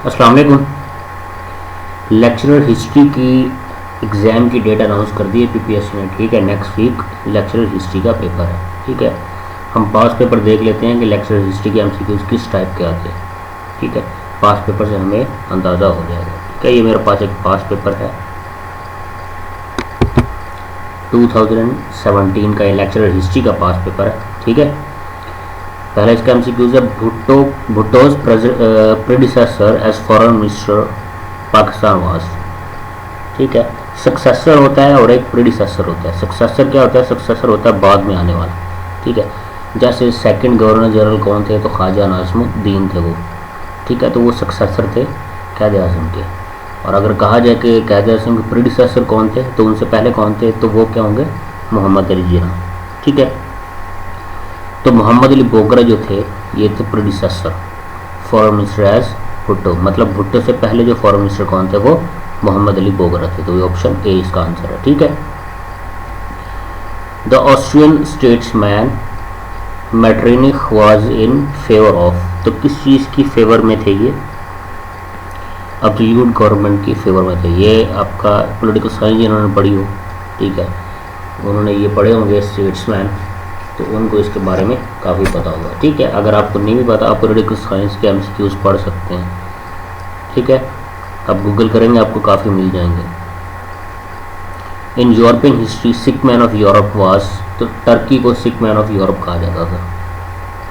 अस्सलाम वालेकुम। Lecturer history की एग्ज़ाम की डेट अनाउंस कर दी है पीपीएससी ने, ठीक है। नेक्स्ट वीक लेक्चरर हिस्ट्री का पेपर है, ठीक है। हम पास पेपर देख लेते हैं कि लेक्चरर हिस्ट्री के एमसीक्यूज़ किस टाइप के आते हैं, ठीक है। पास पेपर से हमें अंदाज़ा हो जाएगा, ठीक है। ये मेरे पास एक पास पेपर है 2017 का, ये लेक्चरर हिस्ट्री का पास पेपर है, ठीक है। पहला इसका एमसीक्यूज़ है Bhutto's predecessor as foreign minister Pakistan was, ठीक है। सक्सेसर होता है और एक प्रेडिसेसर होता है। सक्सेसर क्या होता है? सक्सेसर होता है बाद में आने वाला, ठीक है। जैसे सेकंड गवर्नर जनरल कौन थे? तो ख्वाजा नाज़िमुद्दीन थे वो, ठीक है। तो वो सक्सेसर थे क़ायद आज़म के। और अगर कहा जाए कि क़ायद आज़म के प्रेडिसेसर कौन थे, तो उनसे पहले कौन थे? तो वो क्या होंगे? मोहम्मद अली जिन्ना, ठीक है। तो मोहम्मद अली बोगरा जो थे ये थे predecessor foreign minister as Bhutto, मतलब भुट्टो से पहले जो फॉरेन मिनिस्टर कौन थे? वो मोहम्मद अली बोगरा थे। तो ये ऑप्शन ए इसका आंसर है, ठीक है। The Austrian statesman Metternich was in favour of, तो किस चीज़ की फेवर में थे ये? एब्सोल्यूट गवर्नमेंट की फेवर में थे। ये आपका पॉलिटिकल साइंस जिन्होंने पढ़ी हो, ठीक है, उन्होंने ये पढ़े होंगे स्टेट्समैन, तो उनको इसके बारे में काफ़ी पता होगा, ठीक है। अगर आपको नहीं भी पता, आप पॉलिटिकल साइंस के एमसीक्यूज़ पढ़ सकते हैं, ठीक है। आप गूगल करेंगे आपको काफ़ी मिल जाएंगे। In European history sick man of Europe was, तो टर्की को सिक मैन ऑफ यूरोप कहा जाता था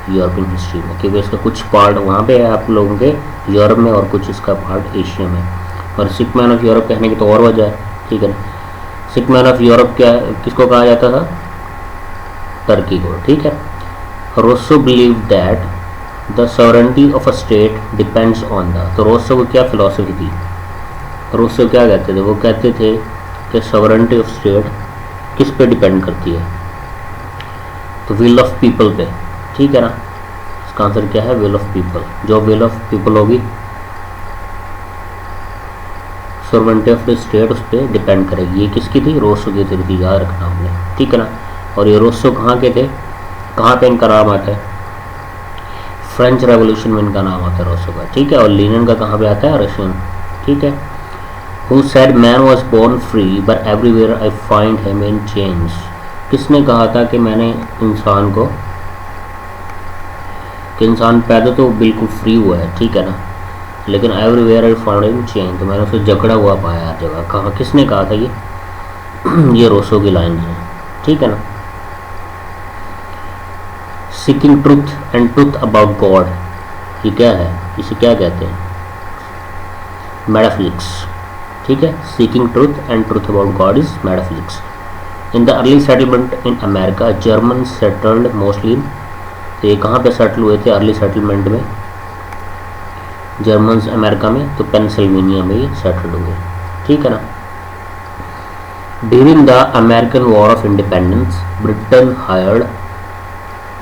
यूरोपियन हिस्ट्री में, क्योंकि इसका कुछ पार्ट वहाँ पे है आप लोगों के यूरोप में और कुछ इसका पार्ट एशिया में। और सिक मैन ऑफ यूरोप कहने की तो और वजह है, ठीक है ना। सिक मैन ऑफ यूरोप क्या किसको कहा जाता था? टर्की को, ठीक है। Rousseau believe that the sovereignty of a state depends on the, तो रोसो को क्या फिलॉसफी थी? रोसो क्या कहते थे? वो कहते थे कि सॉवरेनिटी ऑफ स्टेट किस पे डिपेंड करती है? तो विल ऑफ पीपल पे, ठीक है ना। इसका आंसर क्या है? Will of people. जो विल ऑफ पीपल होगी सॉवरेनिटी ऑफ द स्टेट उस पर डिपेंड करेगी। ये किसकी थी? रोसो की थी, याद रखना हमने, ठीक है ना। और ये रोसो कहाँ के थे? कहाँ पे इनका नाम आता है? फ्रेंच रेवोल्यूशन में इनका नाम आता है रोसो का, ठीक है। और लीनिन का कहाँ पे आता है? रशियन, ठीक है। Who said man was born free but everywhere I find him in change, किसने कहा था कि मैंने इंसान को, कि इंसान पैदा तो बिल्कुल फ्री हुआ है, ठीक है ना, लेकिन everywhere I found him change, तो मैंने उसे जकड़ा हुआ पाया हर जगह। कहाँ, किसने कहा था ये? ये रोसो की लाइन है, ठीक है ना। Seeking truth and truth about God, ये क्या है? इसे क्या कहते हैं? मेटाफिजिक्स, ठीक है। Seeking truth and truth about God is metaphysics. In the early settlement in America German settled mostly, तो ये कहाँ पे सेटल हुए थे अर्ली सेटलमेंट में? जर्मन्स अमेरिका में, तो पेंसिल्वेनिया में ये सेटल्ड हुए, ठीक है ना। During the American war of independence Britain hired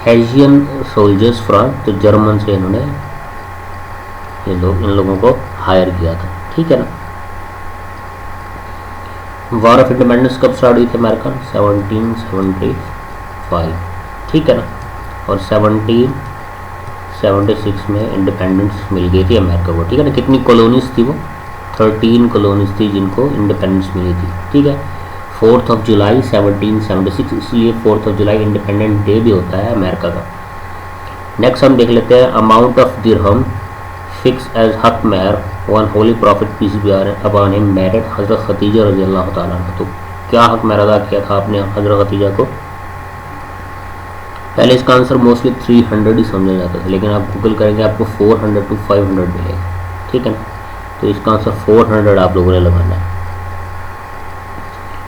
Hessian soldiers from, तो जर्मन से इन्होंने ये लोग इन लोगों को हायर किया था, ठीक है ना। वॉर ऑफ इंडिपेंडेंस कब स्टार्ट हुई थी अमेरिका? 1775, ठीक है ना। और 1776 में इंडिपेंडेंस मिल गई थी अमेरिका को, ठीक है ना। कितनी कॉलोनीज थी वो? 13 कॉलोनीज थी जिनको इंडिपेंडेंस मिली थी, ठीक है। 4 जुलाई 1776, इसलिए 4 जुलाई इंडिपेंडेंट डे भी होता है अमेरिका का। नेक्स्ट हम देख लेते हैं amount of dirham fix as haq mehr when holy prophet peace be upon him married Hazrat Khadija रज़ी अल्लाह ताला अन्हा। तो क्या हक मेहर अदा किया था आपने हज़रत खदीजा को? पहले इसका आंसर मोस्टली 300 ही समझा जाता था, लेकिन आप गूगल करेंगे आपको 400 to 500 मिलेगा, ठीक है ना। तो इसका आंसर 400 आप लोगों ने लगाना है,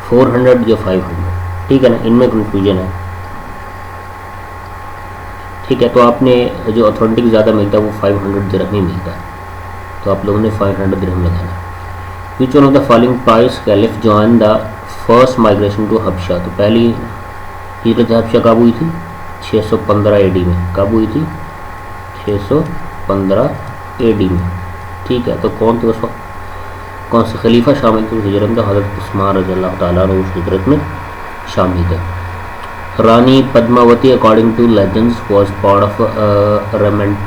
400 या 500, ठीक है ना। इनमें कंफ्यूजन है, ठीक है। तो आपने जो ऑथेंटिक ज़्यादा मिलता है वो 500 दिरहम ही मिलता है, तो आप लोगों ने 500 दिरहम लगाना है। Which one of the following pious caliph join the first migration to Habsha, तो पहली हिजरत हबशा कब हुई थी? 615 AD में। कब हुई थी? 615 AD में, ठीक है। तो कौन थे उस वक्त, कौन से खलीफा शामिल थे हिजरत में? हज़रत उस्मान रज़ी अल्लाह ताला अन्हु उस हिजरत में शामिल थे। Rani Padmavati according to legends was part of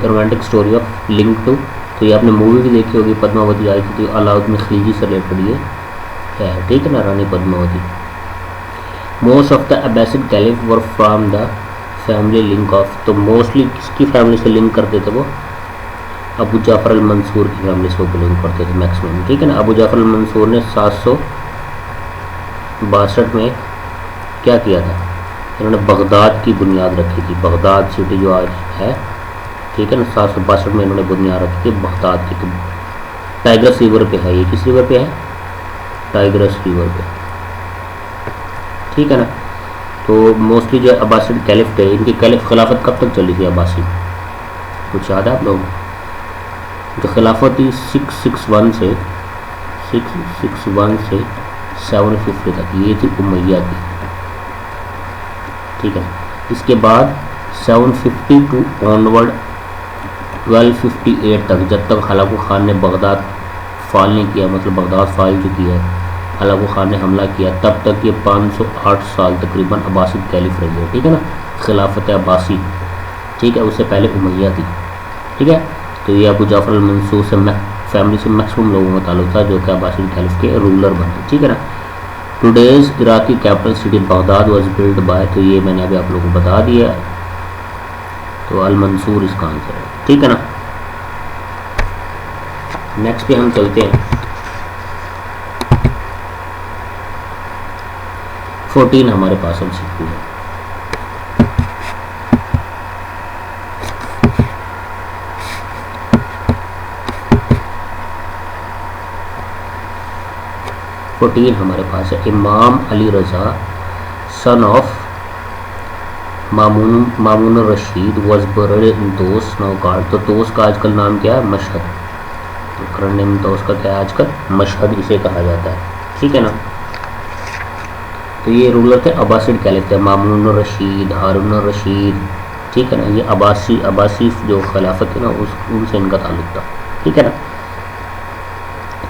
romantic story of link to तो ये आपने मूवी भी देखी होगी, पद्मावती आई थी, तो अलाउद्दीन खिलजी से रिलेटेड ये है, ठीक है ना, Rani Padmavati. Most of the Abbasid caliph were from the family link of, तो मोस्टली किसकी फैमिली से लिंक करते थे वो, अबू जाफ़र अल मंसूर की फैमिली से वो बिलोंग करते थे मैक्सिमम, ठीक है ना। अबू जाफ़र अल मंसूर ने 762 में क्या किया था, इन्होंने बगदाद की बुनियाद रखी थी, बगदाद सिटी जो आज है, ठीक है ना, 762 में इन्होंने बुनियाद रखी थी बगदाद की। तो टाइग्रस रिवर पे है, ये किस रिवर पे है, टाइग्रस रिवर पे, ठीक है ना। तो मोस्टली जो अब्बासिड कैलिफ थे, इनकी कैलिफ खिलाफत कब तक चली थी अब्बासी, कुछ याद है आप लोगों को? जो खिलाफत थी 661 से 750 तक, ये थी उमैया की, ठीक है। इसके बाद 750 टू ऑनवर्ड 1258 तक, जब तक हलाकू खान ने बगदाद फाल नहीं किया, मतलब बगदाद फाल जो किया है, हलाकू खान ने हमला किया, तब तक ये 508 साल तकरीबन अब्बासिद कैलिफ रही है, ठीक है ना, खिलाफत अब्बासी, ठीक है। उससे पहले उमैया थी, ठीक है। तो ये अबू जाफ़र अल मंसूर से फैमिली से मैक्सिमम लोगों का ताल्लुक था जो कि अब्बासिद कैलिफ के रूलर बने, ठीक है ना। Today's Iraqi capital city Baghdad was build by, तो ये मैंने अभी आप लोगों को बता दिया, तो अल मंसूर इसका आंसर है, ठीक है ना। नेक्स्ट पे हम चलते हैं 14 हमारे पास हम सीखते हैं। हमारे पास है Imam Ali Raza son of Mamun Rashid was born in those नौकाट, तो दोस का आजकल नाम क्या है, मशहद, तो करंट नेम दोस का क्या है आजकल, मशहद इसे कहा जाता है, ठीक है ना। तो ये रूलर थे अब्बासिड कैलिफ थे, मामून रशीद, हारून रशीद, ठीक है ना। ये अब्बासी जो खिलाफत है ना उनसे इनका ताल्लुक था, ठीक है ना।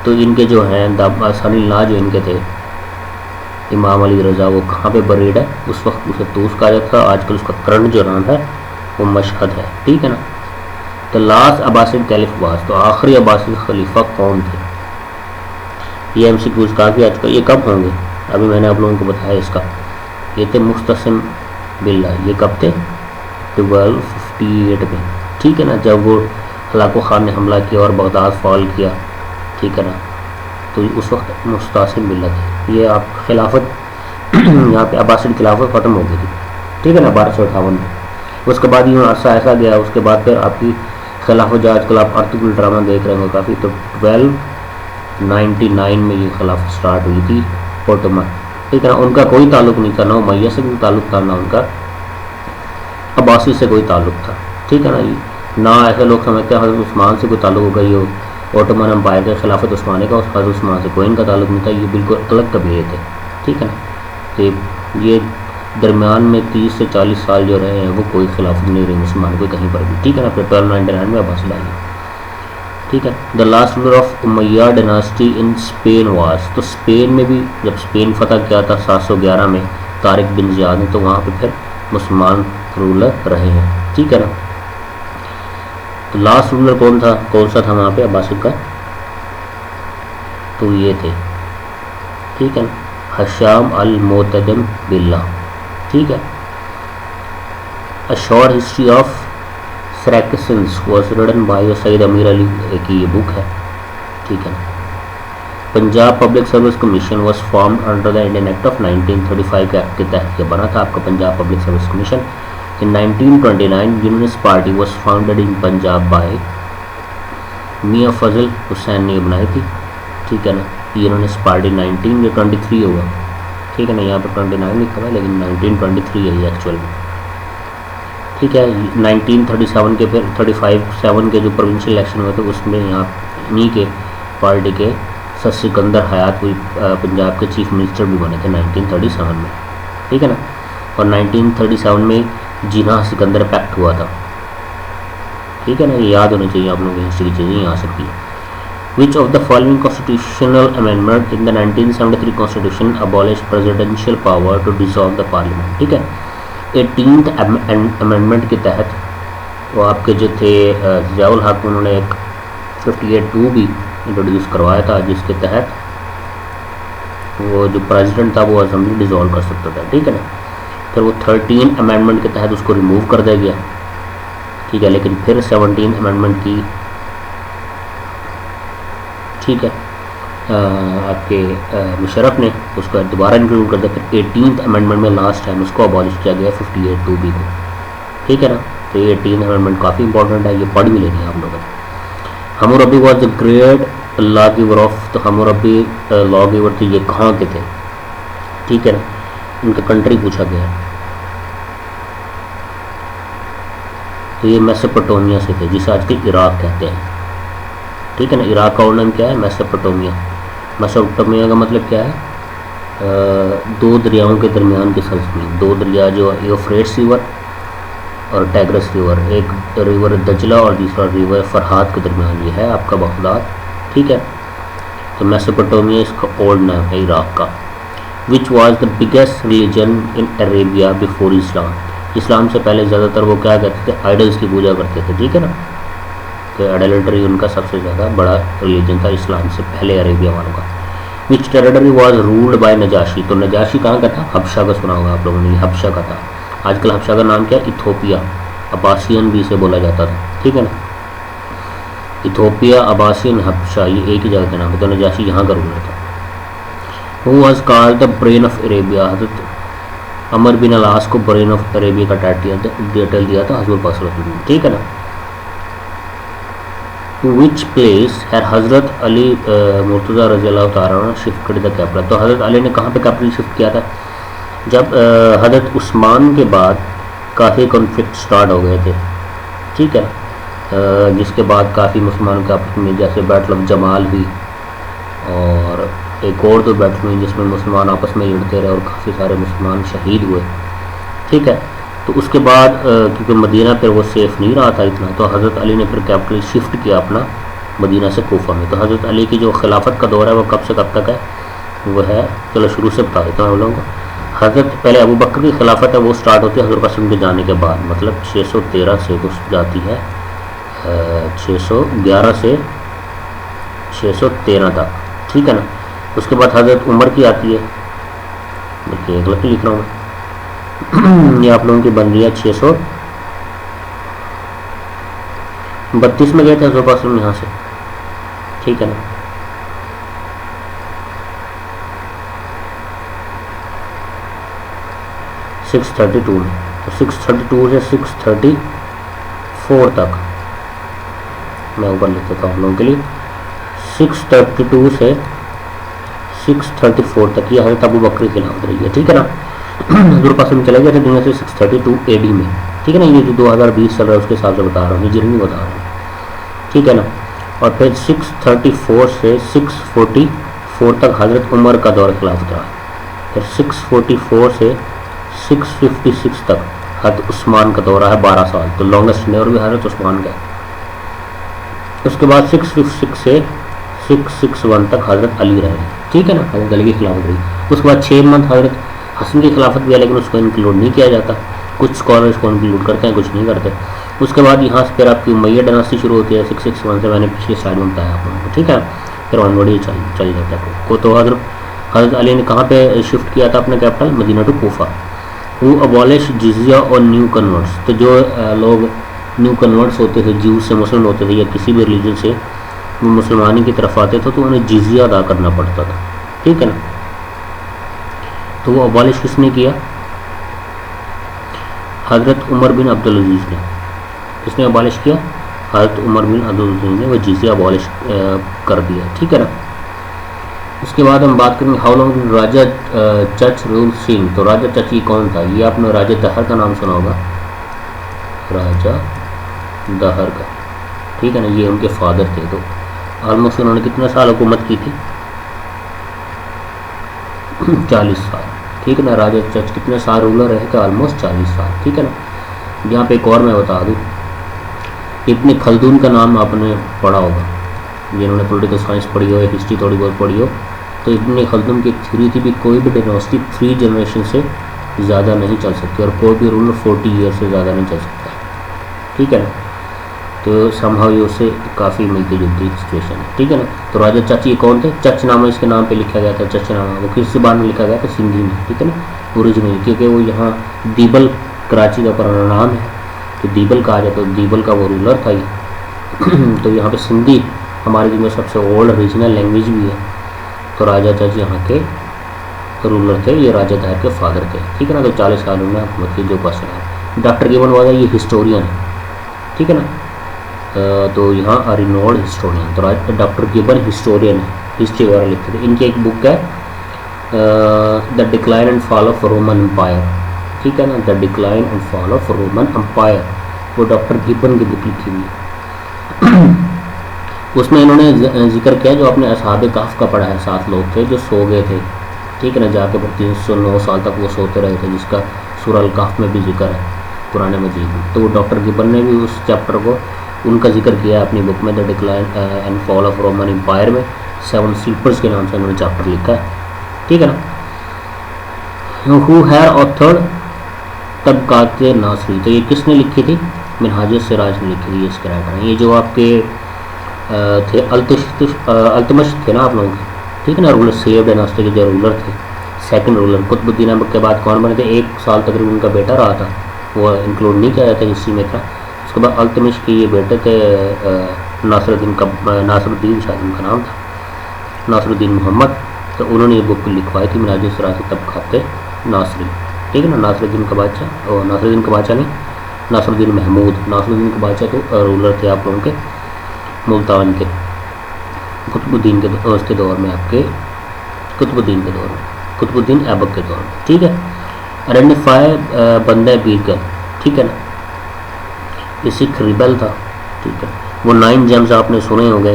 तो इनके जो हैं दासानिल्ला जो इनके थे इमाम अली रज़ा, वो कहाँ पे बरीड है, उस वक्त उसे तूस कहा जाता था, आजकल उसका करंट जो नाम है वो मशहद है, ठीक है ना। तो लास्ट अब्बासिड कैलिफ वाज, तो आखिरी अब्बासी खलीफा कौन थे, ये एमसीक्यूज काफ़ी आजकल, ये कब होंगे, अभी मैंने आप लोगों को बताया इसका, ये थे मुस्तसिम बिल्ला, ये कब थे 1258 में, ठीक है ना, जब वो हलाकू खान ने हमला किया और बगदाद फॉल किया, ठीक है ना। तो उस वक्त मुस्तसिम बिल्ला थे, ये आप खिलाफत यहाँ पे अब्बासिड खिलाफत ख़त्म हो गई थी, ठीक है ना 1258 में। उसके बाद यूँ अरसा ऐसा गया, उसके बाद फिर आपकी खिलाफत जो आजकल आप अर्तुगरुल ड्रामा देख रहे होंगे काफ़ी, तो 1299 में ये खिलाफत स्टार्ट हुई थी ओटोमन, ठीक है ना। उनका कोई ताल्लुक नहीं था, ना उमैया से कोई ताल्लुक था, ना उनका अब्बासी से कोई ताल्लुक था, ठीक है ना। ना ऐसे लोग समझते हैं हज़रत उस्मान से कोई ताल्लुक होगा, ये ओटोमन अम्पायर के खिलाफत उस्मानी का, उस हज़रत उस्मान से कोई इनका ताल्लुक नहीं था, ये बिल्कुल अलग कबीले थे, ठीक है ना। तो ये दरमियान में 30 से 40 साल जो रहे हैं वो कोई खिलाफत नहीं रही मुसलमान कोई कहीं पर भी, ठीक है ना। फिर 1299 में अब्बासी डाली, ठीक है। The last ruler of Umayya dynasty in Spain was, तो स्पेन में भी जब स्पेन फतह किया था 711 में तारिक बिन ज़ियाद ने, तो वहाँ पे फिर मुसलमान रूलर रहे हैं, ठीक है ना। तो लास्ट रूलर कौन सा था वहाँ पे अब्बासिद का, तो ये थे, ठीक है ना, हशाम अल मोतदम बिल्ला, ठीक है। A short history of fractions was written by Syed Ameer Ali की ये बुक है, ठीक है। Punjab public service commission was formed under the Indian act of 1935 के एक्ट के तहत ये बना था आपका Punjab public service commission. In 1929 unionist party was founded in Punjab by Mian Fazal Hussain ने बनाई थी, ठीक है ना। यूनियनिस्ट पार्टी 1923 होगा, ठीक है ना, यहाँ पर 29 लिखा हुआ है लेकिन 1923 है ये एक्चुअल में, ठीक है। 1937 के फिर 35 के जो प्रोविंशियल इलेक्शन हुए थे उसमें यहाँ इन्हीं के पार्टी के सर सिकंदर हयात हुई पंजाब के चीफ मिनिस्टर भी बने थे 1937 में, ठीक है ना। और 1937 में जिना सिकंदर पैक्ट हुआ था, ठीक है ना, ये याद होनी चाहिए आप लोगों की हिस्ट्री की चीज़ें आ सकती है। Which of the following constitutional amendment in the 1973 constitution abolish presidential power to dissolve the parliament, ठीक है। 18th अमेंडमेंट के तहत वो आपके जो थे ज़ियाउल हक उन्होंने एक 58(2) भी इंट्रोड्यूस करवाया था, जिसके तहत वो जो प्रेसिडेंट था वो असेंबली डिसॉल्व कर सकता था, ठीक है ना। फिर वो 13 अमेंडमेंट के तहत उसको रिमूव कर दिया गया, ठीक है। लेकिन फिर 17 अमेंडमेंट की, ठीक है, आपके मुशर्रफ ने उसको दोबारा इंक्लूड कर दिया। फिर 18th अमेंडमेंट में लास्ट टाइम उसको अबॉलिश किया गया 58(2) भी को, ठीक है ना। तो ये 18th अमेंडमेंट काफ़ी इंपॉर्टेंट है, ये पढ़ भी लेनी है आप लोगों ने। Hammurabi was the great law giver of, तो हम्मुरबी लॉ गिवर थे, ये कहाँ के थे, ठीक है ना। उनका कंट्री पूछा गया, तो ये मेसोपोटामिया से थे, जिसे आजकल इराक कहते हैं, ठीक है ना। इराक का और नाम क्या है, मेसोपोटामिया। मेसोपोटामिया का मतलब क्या है, दो दरियाओं के दरमियान की सरजमीन। दो दरिया जो यूफ्रेट्स रिवर और टैग्रस रिवर, एक रिवर दजला और दूसरा रिवर फरहाद के दरमियान ये है आपका बगदाद, ठीक है। तो मेसोपोटामिया इसका ओल्ड नाम है इराक का। Which was the biggest religion in Arabia before Islam, Islam से पहले ज़्यादातर वो क्या करते थे, आइडल्स की पूजा करते थे, ठीक है ना। तो आइडलट्री उनका सबसे ज़्यादा बड़ा रिलीजन था इस्लाम से पहले अरेबिया वालों का। विच territory was ruled by Najashi, तो नजाशी कहाँ का था, हबशा का सुना होगा आप लोगों ने, हबशा का था। आजकल हबशा का नाम क्या है, इथोपिया, अब्बासियन भी इसे बोला जाता था, ठीक है ना। इथोपिया, अब्बासियन, हबशा, ये एक ही जगह का नाम है। तो नजाशी यहाँ का रूलर था। Who was called the brain of Arabia, हज़रत अमर बिन अलास को ब्रेन ऑफ अरेबिया का टाइटल दिया था हज़रत पाक, ठीक है ना। टू विच प्लेस है हज़रत अली मुर्तज़ा रज़ी अल्लाह तआला अन्हु शिफ्ट द कैपिटल, तो हज़रत अली ने कहाँ पे कैपिटल शिफ्ट किया था, जब हज़रत उस्मान के बाद काफ़ी कॉन्फ्लिक्ट स्टार्ट हो गए थे, ठीक है। जिसके बाद काफ़ी मुसलमानों के आपस में जैसे बैटल ऑफ जमाल हुई, और एक और दो बैटल हुई जिसमें मुसलमान आपस में लड़ते रहे और काफ़ी सारे मुसलमान शहीद हुए, ठीक है। तो उसके बाद क्योंकि मदीना फिर वो सेफ़ नहीं रहा था इतना, तो हज़रत अली ने फिर कैपिटल शिफ्ट किया अपना मदीना से कोफा में। तो हज़रत अली की जो खिलाफत का दौर है वो कब से कब तक है, वो है, चलो शुरू से बता देता हूँ हम लोगों को। हज़रत पहले अबू बकर की खिलाफत है वो स्टार्ट होती है हज़रत कासिम के जाने के बाद, मतलब 613 से कुछ जाती है 611 से 613 तक, ठीक है ना। उसके बाद हज़रत उमर की आती है, देखिए गलत लिख रहा हूँ मैं ये आप लोगों की बन रही है 632 में गए थे हज़रत कासिम यहाँ से, ठीक है ना। तो 632 से 634 तक मैं ऊपर लिख देता हूँ आप लोगों के लिए। 632 से 634 तक ये हज़रत अबू बकर की खिलाफत रही है, ठीक है ना। हज़रत कासिम चले गए थे दुनिया से 632 AD में, ठीक है ना। ये जो 2020 चल रहा है उसके हिसाब से बता रहा हूँ, हिजरी नहीं बता रहा हूँ, ठीक है ना। और फिर 634 से 644 तक हज़रत उमर का दौर खिलाफत रहा। फिर 644 से 656 तक हज़रत उस्मान का दौरा है 12 साल, तो लॉन्गेस्ट टेन्योर भी हज़रत उस्मान का है। उसके बाद 656 से 661 तक हज़रत अली रहे, ठीक है ना, हज़रत अली की खिलाफत रही। उसके बाद 6 मंथ हज़रत हसन की खिलाफत भी है, लेकिन उसको इंक्लूड नहीं किया जाता, कुछ स्कॉलर्स को इंक्लूड करते हैं, कुछ नहीं करते। उसके बाद यहाँ से फिर आपकी उमैया डायनेस्टी शुरू होती है 661 से, मैंने पिछले साइड में बताया आप लोगों को, ठीक है। फिर ऑनवर्ड ही चल जाता है को। तो हज़रत अली ने कहाँ पे शिफ्ट किया था अपना कैपिटल, मदीना टू कोफा। वो अबॉलिश जिजिया और न्यू कन्वर्ट्स, तो जो लोग न्यू कन्वर्ट्स होते थे, ज्यू से मुस्लिम होते थे या किसी भी रिलीजन से वो मुसलमानी की तरफ आते थे, तो उन्हें जिजिया अदा करना पड़ता था, ठीक है ना। तो वो अबॉलिश किसने किया, हज़रत उमर बिन अब्दुल अजीज़ ने। किसने अबॉलिश किया, हज़रत उमर बिन अब्दुल अजीज़ ने वो जिजिया अबॉलिश कर दिया, ठीक है ना। उसके बाद हम बात करेंगे हाउ लॉन्ग राजा चच रूल सिंह। तो राजा चच ये कौन था, ये आपने राजा दहर का नाम सुना होगा, राजा दहर का, ठीक है ना। ये उनके फादर थे। तो ऑलमोस्ट उन्होंने कितने साल हुकूमत की थी, 40 साल, ठीक है ना। राजा चच कितने साल रूलर रहे थे, ऑलमोस्ट 40 साल, ठीक है ना। यहाँ पे एक और मैं बता दूँ, इब्न खल्दून का नाम आपने पढ़ा होगा, जिन्होंने पॉलिटिकल साइंस पढ़ी हो, हिस्ट्री थोड़ी बहुत पढ़ी हो, तो इब्न खल्दून की थ्योरी थी भी कोई भी डायनेस्टी 3 जनरेशन से ज़्यादा नहीं चल सकती और कोई भी रूलर 40 ईयर से ज़्यादा नहीं चल सकता, ठीक है ना। तो समहाउ ये उससे काफ़ी मिलती जुलती सिचुएशन है, ठीक है ना। तो राजा चच ये कौन थे? चचनामा इसके नाम पे लिखा गया था, चचनामा। वो किस ज़बान में लिखा गया था? सिंधी में, ठीक है ना, ओरिजिनली, क्योंकि वो यहाँ दीबल कराची का पुराना नाम है, तो दीबल कहा जाता है, तो दीबल का वो रूलर था ये। तो यहाँ पे सिंधी हमारी जो सबसे ओल्ड रीजनल लैंग्वेज भी है। तो राजा चच यहाँ के रूलर थे, ये राजा ताहिर के फादर थे, ठीक है ना। तो 40 साल उन्होंने हुकूमत की, जो क्वेश्चन है। डॉक्टर गिबन वाला ये हिस्टोरियन है, ठीक है ना। तो यहाँ रिनोल्ड हिस्टोरियन, तो डॉक्टर गिबन हिस्टोरियन है, हिस्ट्री वगैरह लिखते थे। इनकी एक बुक है the decline and fall of Roman empire, ठीक है ना, the decline and fall of Roman empire, वो डॉक्टर गिबन की बुक लिखी हुई है। उसमें इन्होंने जिक्र किया जो अपने असहाब काफ का पढ़ा है, 7 लोग थे जो सो गए थे, ठीक है ना, जाके 309 साल तक वो सोते रहे थे, जिसका सूरह अल काफ में भी जिक्र है पुराने मजीद में। तो डॉक्टर गिबन ने भी उस चैप्टर को उनका जिक्र किया है अपनी बुक में, the decline and fall of Roman empire में। 7 स्लीपर्स के नाम से उन्होंने चैप्टर लिखा है, ठीक है ना। हु हैर ऑथर्ड तबकात नासरी, तो ये किसने लिखी थी? मिनहाज सिराज ने लिखी थी, ये इसके राइटर हैं। ये जो आपके थे अल्तमश थे ना आप लोग, ठीक है ना, रूलर सेव डायनास्टी के जो रूलर थे, सेकंड रूलर कुतुबुद्दीन ऐबक के बाद कौन बने थे? 1 साल तकरीबन उनका बेटा रहा था, वो इंक्लूड नहीं किया जाता हिस्ट्री में था। उसके बाद अल्तमश के ये बेटे थे नासरुद्दीन शायद उनका नाम था, नासरुद्दीन मोहम्मद। तो उन्होंने ये बुक लिखवाई थी मिनहाज सिराज तबकात नासरी, ठीक है ना। नासरुद्दीन का बादशाह, और नासरुद्दीन का बादशाह नहीं, नासरुद्दीन महमूद, नासरुद्दीन का बादशाह तो रूलर थे आप लोगों के मुल्तान के, कुतुबुद्दीन के उसके दौर में, आपके कुतुबुद्दीन के दौर में, कुतुबुद्दीन ऐबक के दौर में, ठीक है। आइडेंटिफाई बंदा बीरगल, ठीक है ना, ये सिख रिबल था, ठीक है। वो 9 जेम्स आपने सुने होंगे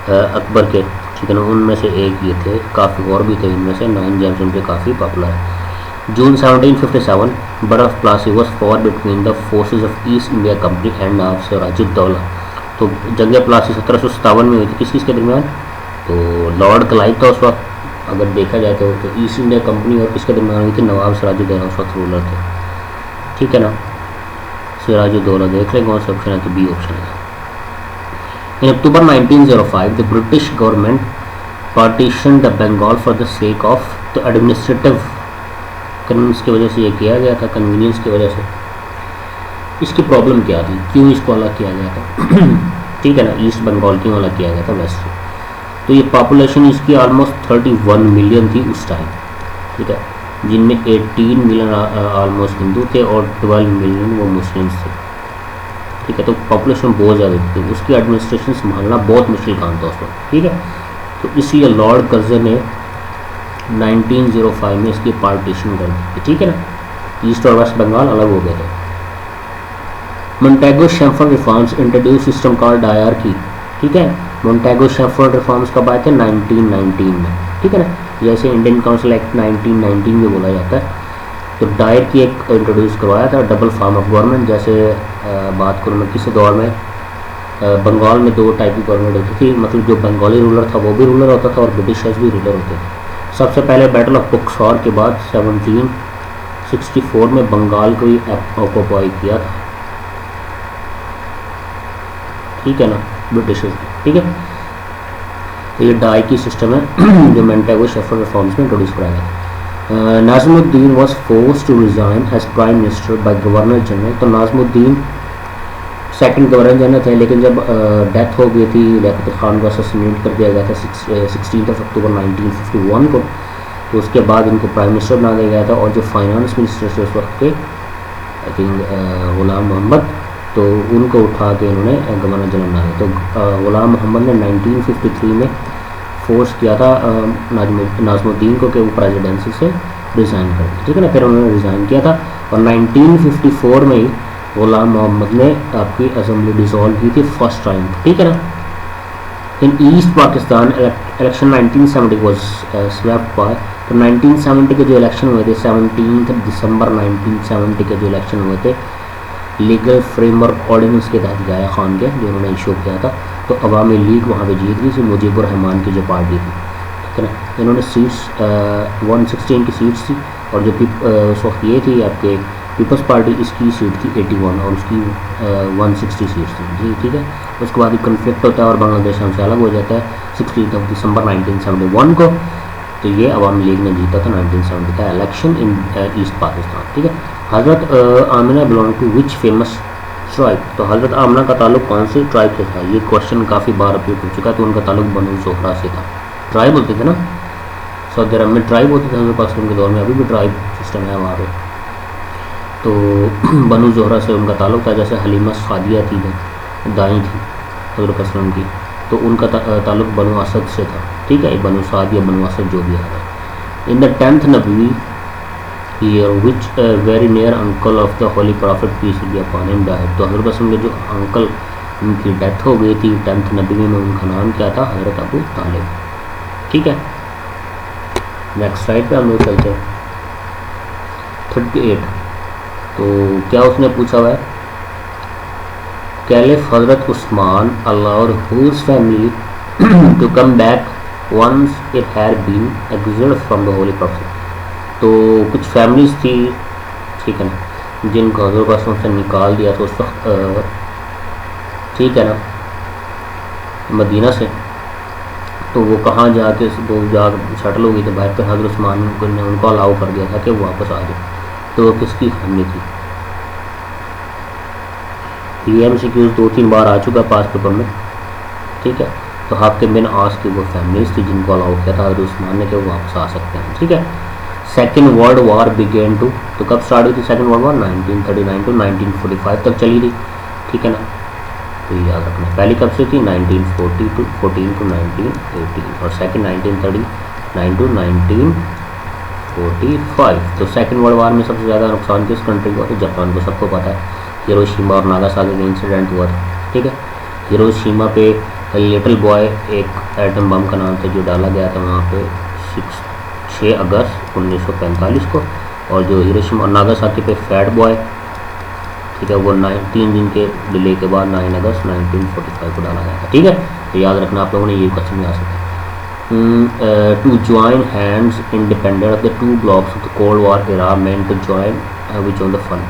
अकबर के, ठीक है ना, उनमें से एक ये थे, काफ़ी और भी थे, इनमें से 9 जेम्स उनके काफ़ी पॉपुलर है। जून 1757 बर्फ Plassey was for between the forces of East India company and of Sirajuddaulah. तो जंग प्लासी 1757 में हुई थी, किस के दरमियान? तो लॉर्ड क्लाइव था उस वक्त, अगर देखा जाए तो ईस्ट इंडिया कंपनी और किसके दरमियान हुई थी? नवाब सिराजुद्दौला उस वक्त रूलर थे, ठीक है ना। सिराजुद्दौला देख लें कौन सा ऑप्शन है, तो बी ऑप्शन है। In October 1905 the British government partition the Bengal for the sake of the administrative convenience की वजह से ये किया गया था, कन्वीनियंस की वजह से। इसकी प्रॉब्लम क्या थी, क्यों इसको अलग किया गया था? ठीक है ना, ईस्ट बंगाल क्यों अलग किया गया था वेस्ट से? तो ये पॉपुलेशन इसकी ऑलमोस्ट 31 मिलियन थी उस टाइम, ठीक है, जिनमें 18 मिलियन ऑलमोस्ट हिंदू थे और 12 मिलियन वो मुस्लिम्स थे, ठीक है। तो पॉपुलेशन बहुत ज़्यादा थी, उसकी एडमिनिस्ट्रेशन संभालना बहुत मुश्किल काम था उस वक्त, ठीक है। तो इसलिए लॉर्ड कर्जन ने 1905 में इसकी पार्टीशन कर दी, ठीक है ना, ईस्ट और वेस्ट बंगाल अलग हो गए थे। Montague Chelmsford reforms introduce system called dyarchy, ठीक है। मोंटेगो शेफर्ड रिफॉर्म्स कब आए थे? 1919 में, ठीक है ना। जैसे इंडियन काउंसिल एक्ट 1919 में बोला जाता है, तो डायर की एक इंट्रोड्यूस करवाया था, डबल फॉर्म ऑफ गवर्नमेंट। जैसे बात करूँ मैं किस दौर में, बंगाल में 2 टाइप की गवर्नमेंट होती थी, मतलब जो बंगाली रूलर था वो भी रूलर होता था और ब्रिटिशर्स भी रूलर होते थे। सबसे पहले बैटल ऑफ बुक्सर के बाद 1764 में बंगाल को ही ऑक्यूपाई किया था, ठीक है ना, ब्रिटिशर्स, ठीक है। तो ये डाई की सिस्टम है जो मोंटेगो शेफर्ड रिफॉर्म्स में इंट्रोड्यूस कराया गया। Nazimuddin was forced to resign as prime minister by governor general. तो नाज़मुद्दीन सेकंड गवर्नर जनरल थे, लेकिन जब डेथ हो गई थी लियाकत खान को असैसिनेट कर दिया गया था 16 अक्टूबर 1951 को, तो उसके बाद इनको प्राइम मिनिस्टर बना दिया गया था। और जो फाइनेंस मिनिस्टर थे उस वक्त के आई थिंक गुलाम मोहम्मद, तो उनको उठा के इन्होंने गवर्नर जनरल बनाया। तो गुलाम मोहम्मद ने 1953 में फोर्स किया था नाज़मुद्दीन को कि वो प्रेसिडेंसी से रिज़ाइन कर दे, ठीक है ना। फिर उन्होंने रिज़ाइन किया था और 1954 में ही गुलाम मोहम्मद ने आपकी असेंबली डिसॉल्व की थी फर्स्ट टाइम, ठीक है ना। In east Pakistan election 1970 was swept by. तो 1970 के जो इलेक्शन हुए थे, 17 दिसंबर 1970 के जो इलेक्शन हुए थे, लीगल फ्रेमवर्क ऑर्डिनेंस के तहत जाया खान के जो उन्होंने इशू किया था, तो अवामी लीग वहाँ पे जीत गई थी, मुजीबुर रहमान की जो पार्टी थी, ठीक है ना। इन्होंने सीट्स 116 की सीट्स थी और जो कि उस वक्त ये थी आपके पीपल्स पार्टी इसकी सीट थी 81 और उसकी 160 सीट थी जी, ठीक है। उसके बाद कन्फ्लिक्ट होता है और बांग्लादेश हमसे अलग हो जाता है 16 दिसंबर 1971 को। तो ये अवामी लीग ने जीता था 1970 का इलेक्शन इन ईस्ट पाकिस्तान, ठीक है। Hazrat Amina belong to which famous tribe, तो हज़रत आमिना का ताल्लुक कौन से ट्राइब से था? ये क्वेश्चन काफ़ी बार रिपीट हो चुका है। तो उनका ताल्लुक बनु ज़ोहरा से था। ट्राइब होते थे ना, सऊदी अरब में ट्राइब होते थे हज़रत पाकिस्तान के दौर में, अभी भी ट्राइब सिस्टम है वहाँ पे। तो बनु ज़ोहरा से उनका ताल्लुक था। जैसे हलीमा सादिया थी, जो दाई थी हज़रत पाकिस्तान की, तो उनका ताल्लुक बनु असद से था, ठीक है। बनु साद या बनु असद जो भी है। In the 10th Nabawi year which very near uncle of the holy prophet peace be upon him died, तो हज़रत पाकिस्तान के जो अंकल उनकी डेथ हो गई थी 10th नबवी में, उनका नाम क्या था? हज़रत अबू तालिब, ठीक है। नेक्स्ट स्लाइड पे हम लोग चलते हैं। 38, तो क्या उसने पूछा हुआ है? Caliph Hazrat Usman allowed whose family to come back once it had been exiled from the holy prophet, तो कुछ फैमिलीज थी, ठीक है ना, जिनको हज़रत पाकिस्तान से निकाल दिया था उस वक्त, ठीक है ना, मदीना से। तो वो कहाँ जाके वो जा सेटल हो गई थी बाहर, पर हज़रत उस्मान ने उनको अलाउ कर दिया था कि वो वापस आ जाए। तो वो किसकी फैमिली थी? ये MCQ 2-3 बार आ चुका पास पेपर में, ठीक है। तो हाकिम बिन आस की वो फैमिलीज थी जिनको अलाउ किया था हज़रत उस्मान ने कि वो वापस आ सकते हैं, ठीक है। Second world war began to, तो कब स्टार्ट हुई थी सेकेंड वर्ल्ड वार? 1939 टू 1945 तक चली थी, ठीक है ना। तो ये याद रखना। पहली कब से थी? 1914 टू 1918 और सेकेंड 1939 टू 1945। तो सेकेंड वर्ल्ड वार में सबसे ज़्यादा नुकसान किस कंट्री को? तो जापान को, सबको पता है। हिरोशिमा और नागासाकी का इंसिडेंट हुआ था, ठीक है। हिरोशिमा पे लिटिल बॉय एक एटम बम का नाम था जो डाला गया था वहाँ पे 6 अगस्त 1945 को, और जो हिरोशिमा और नागासाकी पे फैट बॉय, ठीक है, वो 3 दिन के डिले के बाद 9 अगस्त 1945 को डाला गया था, ठीक है। तो याद रखना आप लोगों ने, ये क्वेश्चन में आ सकता है। To join hands independent of the 2 blocks of the cold war era meant to join which on the fun,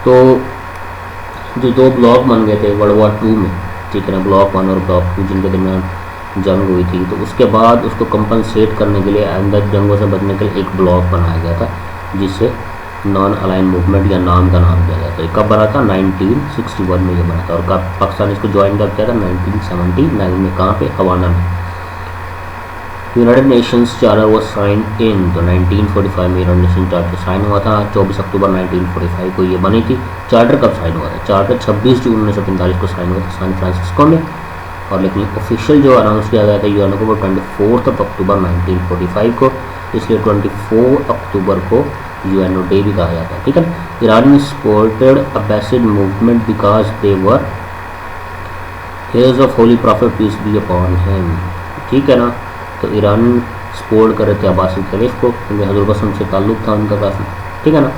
तो जो 2 ब्लॉक बन गए थे वर्ल्ड वॉर 2 में, ठीक है ना, ब्लॉक 1 और ब्लॉक 2 जिनके दरमियान जंग हुई थी, तो उसके बाद उसको कंपनसेट करने के लिए आइंदा जंगों से बचने के लिए एक ब्लॉक बनाया गया था जिससे नॉन अलाइन मूवमेंट या नाम का नाम दिया गया था। कब बना था? 1961 में ये बना था। और कब पाकिस्तान इसको ज्वाइन कर किया था? 1979 में। कहाँ पे? हवाना में। यूनाइटेड नेशंस चार्टर वो साइन इन, तो 1945 में यूनाइटेड नेशन चार्टर साइन हुआ था। 24 अक्टूबर 1945 को ये बनी थी। चार्टर कब साइन हुआ था? चार्टर 26 जून 1945 को साइन हुआ था सैन फ्रांसिस्को में, और लेकिन ऑफिशियल जो अनाउंस किया गया था यूएन को वो 24 अक्टूबर 1945 को, इसलिए 24 अक्टूबर को यूएनओ डे भी कहा जाता है, ठीक है। Iran supported Abbasid movement because they were heirs of holy prophet peace be upon him, ठीक है ना। तो ईरान सपोर्ट कर रहे थे अब्बासिद खलीफ को, क्योंकि हज़रत पाकिस्तान से ताल्लुक था उनका काफ़ी, ठीक है ना।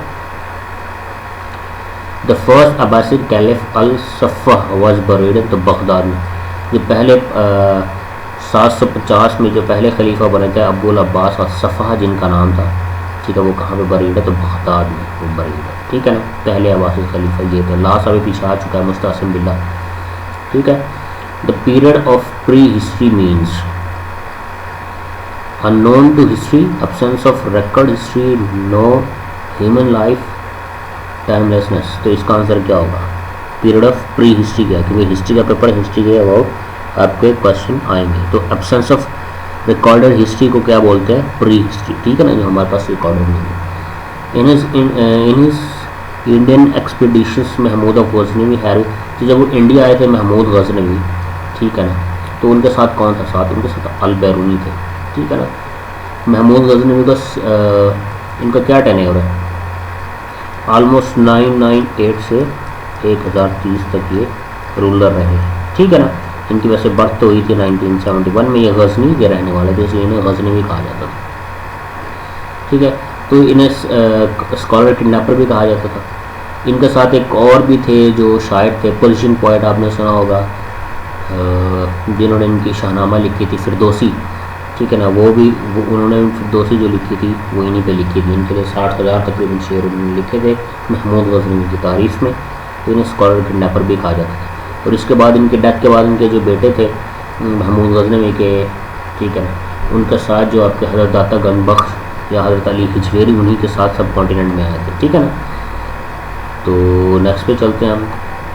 The first Abbasid caliph Al Saffah was buried the Baghdad में, जो पहले 750 में जो पहले खलीफा बने थे अब्दुल अब्बास और सफ़ह जिनका नाम था, ठीक है, वो कहाँ पे बरीड है? तो बगदाद में वो बरीड है, ठीक है ना। पहले अब्बासिद खलीफा ये थे। लास्ट अभी पीछे आ चुका है मुस्तासिम बिल्ला, ठीक है। The period of pre history means unknown to history, absence of record history, no human life, timelessness। तो इसका आंसर क्या होगा? पीरियड ऑफ प्री हिस्ट्री क्या है, क्योंकि हिस्ट्री का पेपर हिस्ट्री के अबाउट आपके क्वेश्चन आएंगे। तो एब्सेंस ऑफ रिकॉर्डेड हिस्ट्री को क्या बोलते हैं? प्री हिस्ट्री, ठीक है ना, जो हमारे पास रिकॉर्डेड नहीं है। In his Indian expeditions Mahmud of Ghaznavi heavy, तो जब वो इंडिया आए थे महमूद गजनवी, ठीक है ना, तो उनके साथ कौन था? साथ उनके साथ अल बैरूनी थे, ठीक है ना। महमूद गजनवी का इनका क्या टेन्योर है? ऑलमोस्ट 998 से 1030 तक ये रूलर रहे, ठीक है ना। इनकी वैसे बर्थ तो हुई थी 1971 में। ये गजनी के रहने वाले थे, इसलिए इन्हें गजनी भी कहा जाता था, ठीक है। तो इन्हें स्कॉलर किडनैपर भी कहा जाता था। इनके साथ एक और भी थे जो शायर थे, पर्शियन पोइट आपने सुना होगा, जिन्होंने इनकी शाहनामा लिखी थी, फिरदौसी। ठीक है ना। वो उन्होंने फिरदौसी जो लिखी थी वो इन्हीं पे लिखी थी। इनके लिए 60,000 तकरीबन शेर उन्होंने लिखे थे महमूद गजनवी की तारीफ़ में। तो इन्हें स्कॉलर किडनैपर भी कहा जाता था। और इसके बाद इनके डेथ के बाद इनके जो बेटे थे महमूद गजनवी के, ठीक है ना, उनका साथ जो आपके हज़रत दाता गनबख्श या हज़रत अली हिजवेरी उन्हीं के साथ सब कॉन्टिनेंट में आए थे, ठीक है ना। तो नेक्स्ट पे चलते हैं हम।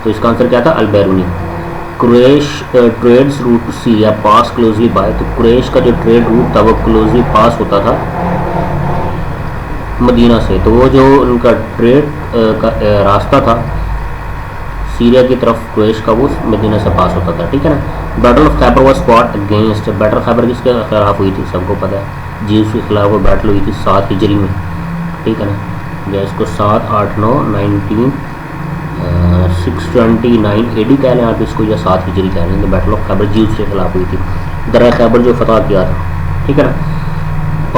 तो इसका आंसर क्या था? Al Biruni. Quraish trades route to Syria pass closely by. तो कुरैश का जो ट्रेड रूट था वो क्लोजली पास होता था मदीना से। तो वो जो उनका ट्रेड का रास्ता था सीरिया की तरफ कुरैश का, वो मदीना से पास होता था, ठीक है ना। Battle of Khyber was fought against. Battle Khyber किसके खिलाफ हुई थी? सबको पता है, जीव्स के खिलाफ वो बैटल हुई थी 7 हिजरी में, ठीक है ना। या इसको 7, 8, 9, 19 629 AD कह लें आप इसको, या 7 हिजरी कह लें। तो बैटल ऑफ खैबर जीव्स के खिलाफ हुई थी, दर्रा खैबर जो फतह किया था, ठीक है ना।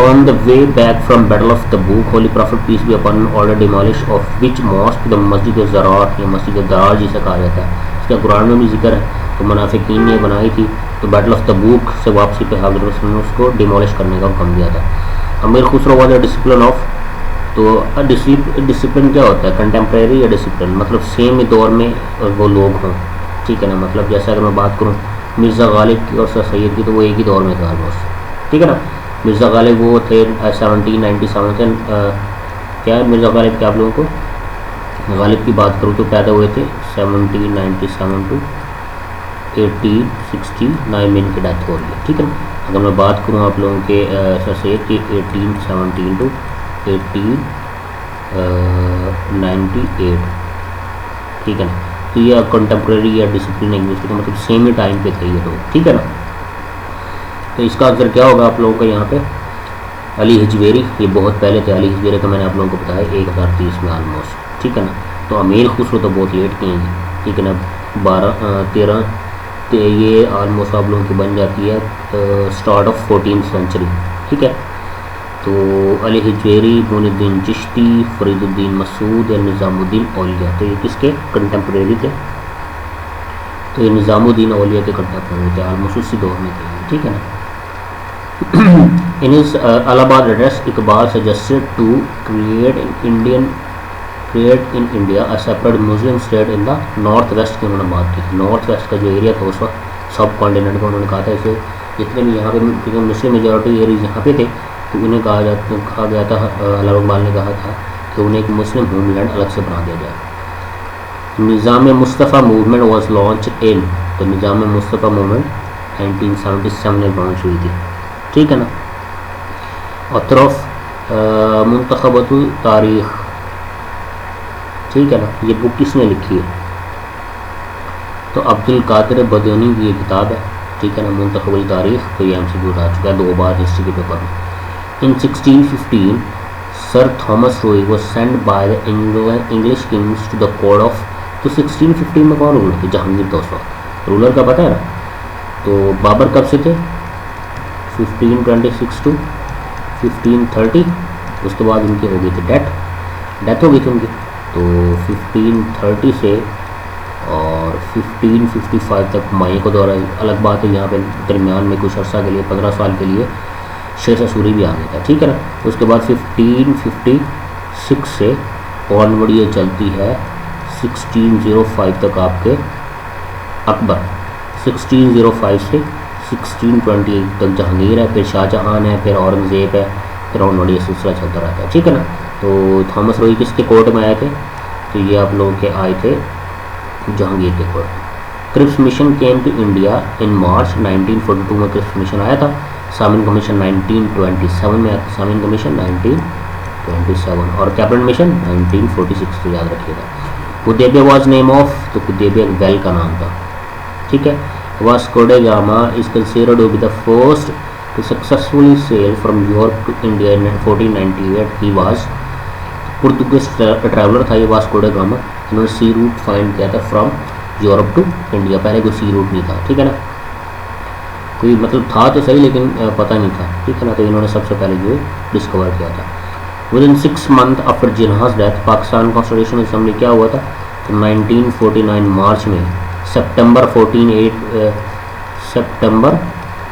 On the way back from Battle of Tabuk, Holy Prophet peace be upon him ordered demolish of which mosque? The Masjid al-Zarar, या मस्जिद दरार जिसे कहा जाता है। इसका कुरान में भी जिक्र है। तो मुनाफिकीन ने बनाई थी। तो बैटल ऑफ तबूक से वापसी पे हज़रत रसूल ने उसको डिमोलिश करने का हुक्म दिया था। अमीर खुसरो वाज डिसिप्लिन ऑफ। तो डिसिप्लिन क्या होता है? कंटेम्प्रेरी या डिसिप्लिन, मतलब सेम दौर में वो लोग हों, ठीक है ना। मतलब जैसे अगर मैं बात करूँ मिर्ज़ा गालिब की और सर सैयद की, तो वो एक ही दौर में था ऑलमोस्ट, ठीक है ना। मिर्ज़ा गालिब वो थे 1797 से क्या है मिर्ज़ा गालिब के आप लोगों को गालिब की बात करूँ तो पैदा हुए थे 1797 टू 1869 में इनकी डेथ हो रही है, ठीक है ना। अगर मैं बात करूँ आप लोगों के सर सैयद की 1817 टू 1898, ठीक है ना। तो ये कंटेम्प्रेरी या डिसिप्लिन एक दूसरे का मतलब सेम ही टाइम पे थे ये तो, ठीक है ना। तो इसका आंसर क्या होगा आप लोगों का यहाँ पे? अली हिजवेरी, ये बहुत पहले थे। अली हिजवेरी का मैंने आप लोगों को बताया 1030 में ऑलमोस्ट, ठीक है ना। तो अमीर खुसरो तो बहुत लेट किए हैं, ठीक है ना। 13 ये ऑलमोस्ट आप लोगों की बन जाती है स्टार्ट ऑफ 14th सेंचुरी, ठीक है। तो अली हिजवेरी, मोइनुद्दीन चिश्ती, फरीदुद्दीन मसूद या निज़ामुद्दीन औलिया, तो ये किसके कंटेम्प्रेरी थे? तो ये निज़ामुद्दीन औलिया के कंटेम्प्रेरी थे, ऑलमोस्ट उसी दौर में थे, ठीक है ना। In his Allahabad address, Iqbal suggested to create in India a separate Muslim state in the north west की उन्होंने बात की थी। नॉर्थ वेस्ट का जो एरिया था उस वक्त सब कॉन्टिनेंट का, उन्होंने कहा था इसे जितने भी यहाँ पे मुस्लिम मेजॉरिटी एरियाज यहाँ पे थे, तो उन्हें कहा गया था, अल्लामा इकबाल ने कहा था कि उन्हें एक मुस्लिम होमलैंड अलग से बना दिया जाए। Nizam Mustafa movement was launch in. तो निज़ाम मुस्तफ़ा मूवमेंट 1977 में लॉन्च हुई थी, ठीक है ना। ऑथर ऑफ मुंतखबतुल तारीख़, ठीक है ना। ये बुक किसने लिखी है? तो अब्दुल कादिर बदौनी की ये किताब है, ठीक है ना, मुंतखबुल तारीख़। तो ये MCQ आ चुका है 2 बार हिस्ट्री के पेपर में। In 1615 sir Thomas Roe was send by the English kings to the court of. तो 1615 में कौन रूलर थे? जहांगीर। तो रूलर का पता है ना। तो बाबर कब से थे? 1526 टू 1530। उसके बाद उनकी हो गई थी डेथ हो गई थी उनकी। तो 1530 से और 1555 तक हुमायूं को दौरा। अलग बात है यहाँ पे दरमियान में कुछ अर्सा के लिए 15 साल के लिए शेर शाह सूरी भी आ गया था, ठीक है ना। उसके बाद 1556 से ऑनवर्ड ये चलती है 1605 तक आपके अकबर। 1605 से 1628 तक जहांगीर है, फिर शाहजहां है, फिर औरंगज़ेब है, फिर ऑनवर्ड ये सिलसिला चलता रहता है, ठीक है ना। तो थॉमस रोय किसके कोर्ट में आए थे? तो ये आप लोगों के आए थे जहांगीर के court. Cripps mission came to India in March 1942 में क्रिप्स मिशन आया था। सामिन कमीशन 1927 में आया था, सामिन कमीशन 1927 और कैबिनेट मिशन 1946 तो याद रखिएगा। Hudaibiya was name of. तो हुदैबिया वेल का नाम था, ठीक है। Vasco da Gama is considered to be the first to successfully sail from Europe to India in 1498। He was Portuguese traveller था ये वास्को ड गामा। इन्होंने सी रूट फाइंड किया था फ्रॉम यूरोप टू इंडिया। पहले कोई सी रूट नहीं था, ठीक है ना। कोई मतलब था तो सही लेकिन पता नहीं था, ठीक है ना। तो इन्होंने सबसे पहले जो डिस्कवर किया था। Within 6 month after Jinnah's death Pakistan constitutional assembly क्या हुआ था? तो 1949 मार्च में, सितंबर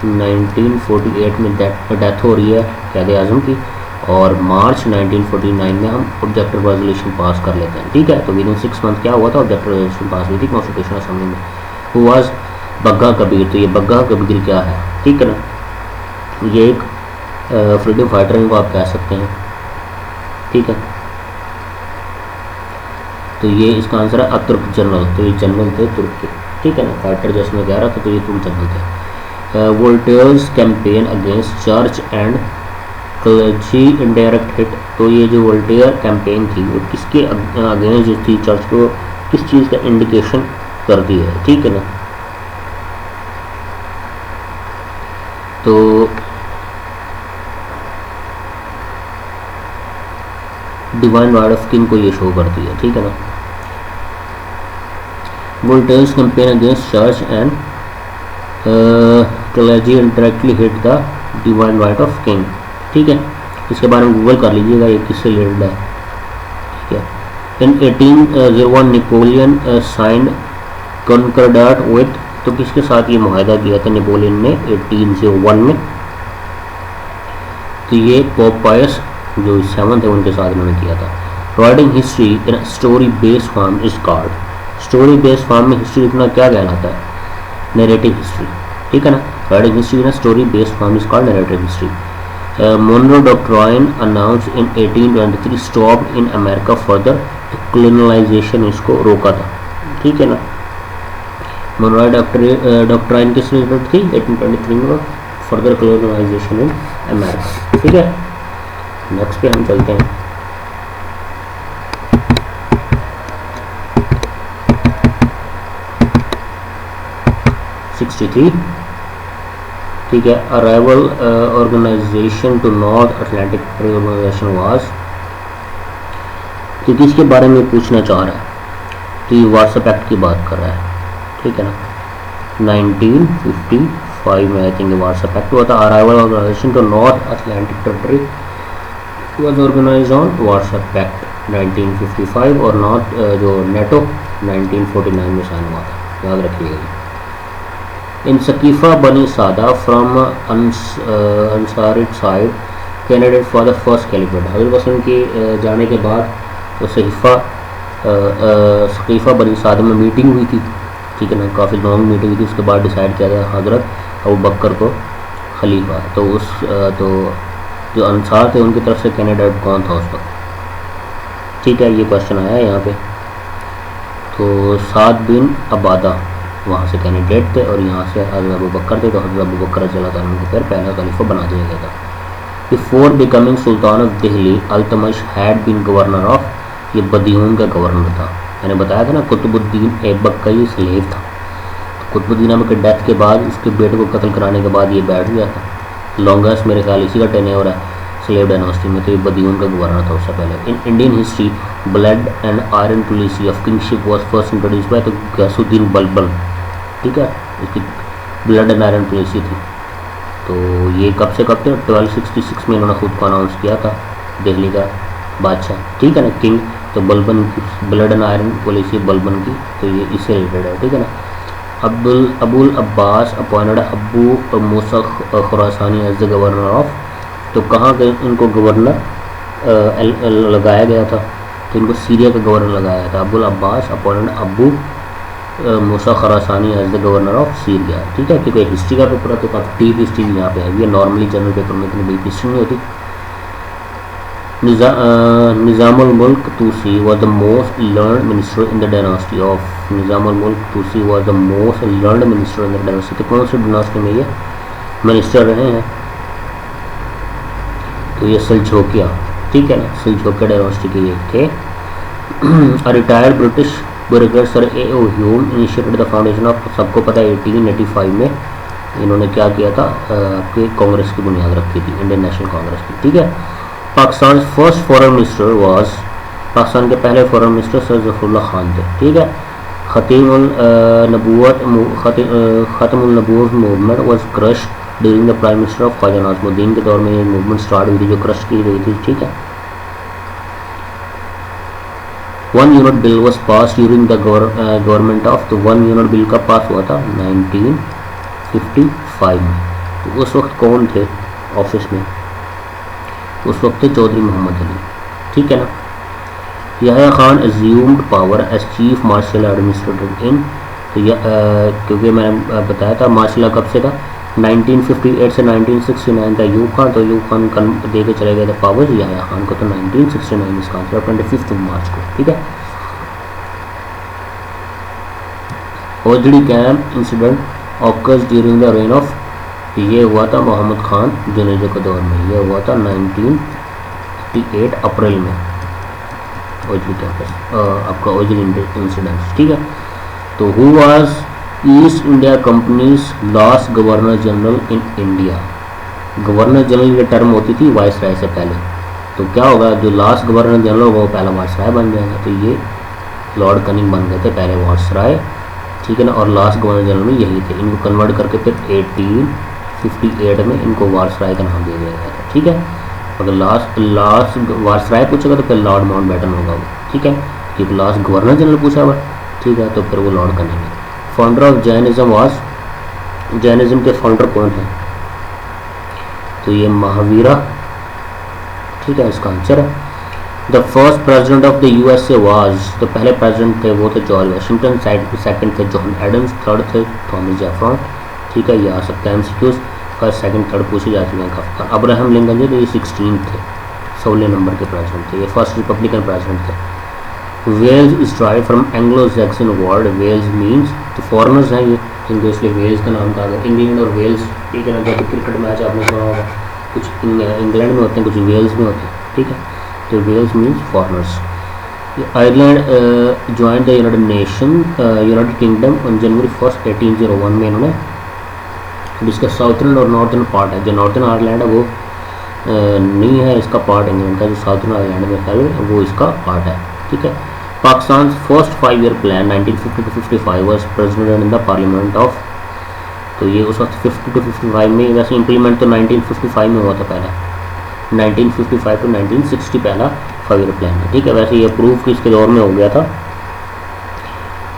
1948 में डेथ हो रही है क़ायद आज़म की, और मार्च 1949 में हम ऑब्जेक्टिव रेजोल्यूशन पास कर लेते हैं। ठीक है, तो विदिन 6 मंथ क्या हुआ था, ऑब्जेक्टिव रेजोल्यूशन पास हुई थी कॉन्स्टिट्यूशनल असेंबली में। हु वाज बग्गा कबीर, तो ये बग्गा कबीर क्या है, ठीक है ना, ये एक फ्रीडम फाइटर इनको आप कह सकते हैं। ठीक है, तो ये इसका आंसर है तुर्क जनरल, तो ये जनरल थे तुर्क के। ठीक है ना, फाइटर जैसे मैं कह रहा था, तो ये तुर्क जनरल थे। Voltaire's campaign against church and clergy indirect hit, तो ये जो वोल्टेयर कैंपेन थी वो किसके अगेंस्ट जो थी, चर्च को किस चीज़ का इंडिकेशन करती है। ठीक है ना, तो डिवाइन राइट ऑफ किंग को ये शो करती है। ठीक है ना, Voltaire's campaign against church and clergy indirectly hit the divine right of king. ठीक है, इसके बारे में गूगल कर लीजिएगा, ये किससे रिलेटेड है। ठीक है, इन 1801 नेपोलियन साइंड कॉन्कॉर्डेट विद, तो किसके साथ ये मुआहदा किया था नेपोलियन ने 1801 में, तो ये पोप पायस जो 7 थे उनके साथ इन्होंने किया था। Writing history in story based form is called, story based form में हिस्ट्री लिखना क्या कहलाता है, नैरेटिव हिस्ट्री। ठीक है ना, writing history in story based form is called narrative history. Monroe doctrine announce in 1823 stopped in America further colonisation, इसको रोका था। ठीक है ना, मोनरो डॉक्ट्राइन किस रिलेटेड थी, 1823 में, फर्दर कॉलोनाइजेशन इन अमेरिका। ठीक है, नेक्स्ट पे हम चलते हैं। ठीक है, arrival organisation to North Atlantic trade organisation was, तो किसके बारे में पूछना चाह रहा है, तो ये वार्सा पैक्ट की बात कर रहा है। ठीक है ना, 1955 में आई थिंक वार्सा पैक्ट हुआ था। Arrival organisation to North Atlantic territory was organised on Warsaw pact 1955, और नॉर्थ जो नेटो 1949 में साइन हुआ था, याद रखिएगा। इन Saqifa Bani Saida from Ansarite side candidate for the first caliphate, Hazrat वसल्लम के जाने के बाद तो सकीफ़ा बनी सादा में मीटिंग हुई थी। ठीक है ना, काफ़ी लॉन्ग मीटिंग हुई थी, उसके बाद डिसाइड किया गया हज़रत अबू बकर को खलीफा, तो उस तो जो अंसार थे उनकी तरफ से कैंडिडेट कौन था उस वक्त। ठीक है, ये क्वेश्चन आया है यहाँ पे, तो साद बिन अबादा वहाँ से कैंडिडेट थे, और यहाँ से हज़रत अबू बकर थे, तो हज़रत अबू बकर रज़ियल्लाहु अन्हु को फिर पहला खलीफा बना दिया गया था। Before becoming sultan of Delhi Iltutmish had been governor of, ये बदियून का गवर्नर था। मैंने बताया था ना कुतुबुद्दीन ऐबक का ये स्लेव था, तो कुतुबुद्दीन ऐबक की डेथ के बाद उसके बेटे को कत्ल कराने के बाद ये बैठ गया था। लॉन्गेस्ट मेरे ख्याल इसी का टेन्योर है स्लेव डायनास्टी में, तो ये बदियून का गवर्नर था उससे पहले। In Indian history blood and iron policy of kingship was first introduce by तो गयासुद्दीन बलबन। ठीक है, इसकी ब्लड एंड आयरन पॉलिसी थी, तो ये कब से कब थे, 1266 में इन्होंने खुद को अनाउंस किया था दिल्ली का बादशाह। ठीक है ना, किंग, तो बलबन की blood and iron policy Balban की, तो ये इससे रिलेटेड है। ठीक है ना, Abul Abbas appointed Abu Musa Khurasani as the governor of, तो कहाँ के इनको गवर्नर लगाया गया था, तो इनको सीरिया का गवर्नर लगाया गया था। Abul Abbas appointed Abu Musa Khurasani as the governor of Syria. ठीक है, क्योंकि हिस्ट्री का पेपर है तो काफ़ी डीप हिस्ट्री यहाँ पे है, ये नॉर्मली जनरल पेपर में इतनी डीप हिस्ट्री नहीं होती। निज़ामुल मुल्क तूसी was the most learned minister in the dynasty of, Nizamul मुल्क तूसी was the most learned minister in the dynasty, तो कौन सी डिनास्टी में ये मिनिस्टर रहे हैं, तो ये सल्जोकिया। ठीक है ना, सल्जोकिया डायनास्टी के ये थे। Retired British bureaucrat sir A O Hume initiated the foundation of, सबको पता है 1885 में इन्होंने क्या किया था, आपके कांग्रेस की बुनियाद रखी थी, इंडियन नेशनल कांग्रेस की। ठीक है, Pakistan first foreign minister was, Pakistan के पहले foreign minister sir Zafrullah Khan थे। ठीक है, Khatmul Nabuwat movement was crush during the prime minister of Khwaja Nazimuddin के दौर में ये मूवमेंट स्टार्ट हुई थी, जो क्रश की गई थी। ठीक है, 1 unit bill was pass during the government of, तो 1 यूनिट बिल का पास हुआ था 1955 में। तो उस वक्त कौन थे ऑफिस में? उस वक्त थे चौधरी मोहम्मद अली, ठीक है ना। Yahya Khan assumed power as chief martial administrator in, तो क्योंकि मैंने बताया था मार्शल कब से था, 1958 से 1969 था यूब खान, तो यूब खान दे के चले गए थे पावर याह्या खान को, तो 1969 इसका आंसर 25 मार्च को, ठीक है। Ojhri camp incident occurs during the reign of, ये हुआ था मोहम्मद खान जुनेजो के दौर में, ये हुआ था 1958 अप्रैल में ओजड़ी कैंपस आपका ओजड़ी इंसिडेंट, ठीक है। तो who was east India companies last governor general in India? Governor general की टर्म होती थी वाइस राय से पहले, तो क्या होगा, जो लास्ट गवर्नर जनरल होगा वो पहला वाइस राय बन जाएगा, तो ये लॉर्ड कनिंग बन गए थे पहले वाइस राय, ठीक है ना। और लास्ट गवर्नर जनरल में यही थे, इनको कन्वर्ट करके फिर 1858 में इनको वाइस राय का नाम दिया गया था, ठीक है। अगर लास्ट वाइस राय पूछेगा तो फिर लॉर्ड माउंटबेटन होगा वो, ठीक है, क्योंकि लास्ट गवर्नर जनरल पूछा हुआ, ठीक है, तो फिर वो लॉर्ड कनिंग है। Founder of Jainism was, Jainism के फाउंडर कौन है? तो ये महावीरा, ठीक है, इसका आंसर है। The first president of the USA was, तो पहले प्रेसिडेंट थे वो थे जॉर्ज वाशिंगटन, सेकंड थे जॉन एडम्स, थर्ड थे थॉमस जेफरसन, ठीक है, ये आ सकता है एमसीक्यूज, फर्स्ट सेकंड थर्ड पूछे जा चुके हैं काफी। अब्राहम लिंकन जी, तो ये 16 थे, 16 नंबर के प्रेसिडेंट थे, ये फर्स्ट रिपब्लिकन प्रेसिडेंट थे। Wales is drive from Anglo Saxon word, Wales means, तो फॉरनर्स हैं ये, इनको इसलिए वेल्स का नाम कहा गया। इंग्लैंड और वेल्स, ठीक है ना, जब क्रिकेट मैच आपने सुना होगा, कुछ इंग्लैंड में होते हैं, कुछ वेल्स में होते हैं, ठीक है, तो Wales means foreigners. Ireland join the United Nation, United Kingdom on January 1 1801 में इन्होंने, जिसका साउथर्न और नॉर्थर्न पार्ट है, जो नॉर्थर्न आयरलैंड है वो नहीं है इसका पार्ट इंग्लैंड का, जो साउथर्न आयरलैंड में है वो इसका पार्ट है, ठीक है। Pakistan first 5-year plan 1950 to 55 was presented in the parliament of, तो ये उस वक्त 50 to 55 में, वैसे इंप्लीमेंट तो 1955 में हुआ था पहला, 1955 to 1960 पहला 5-year प्लान है, ठीक है। वैसे ये अप्रूव किसके दौर में हो गया था,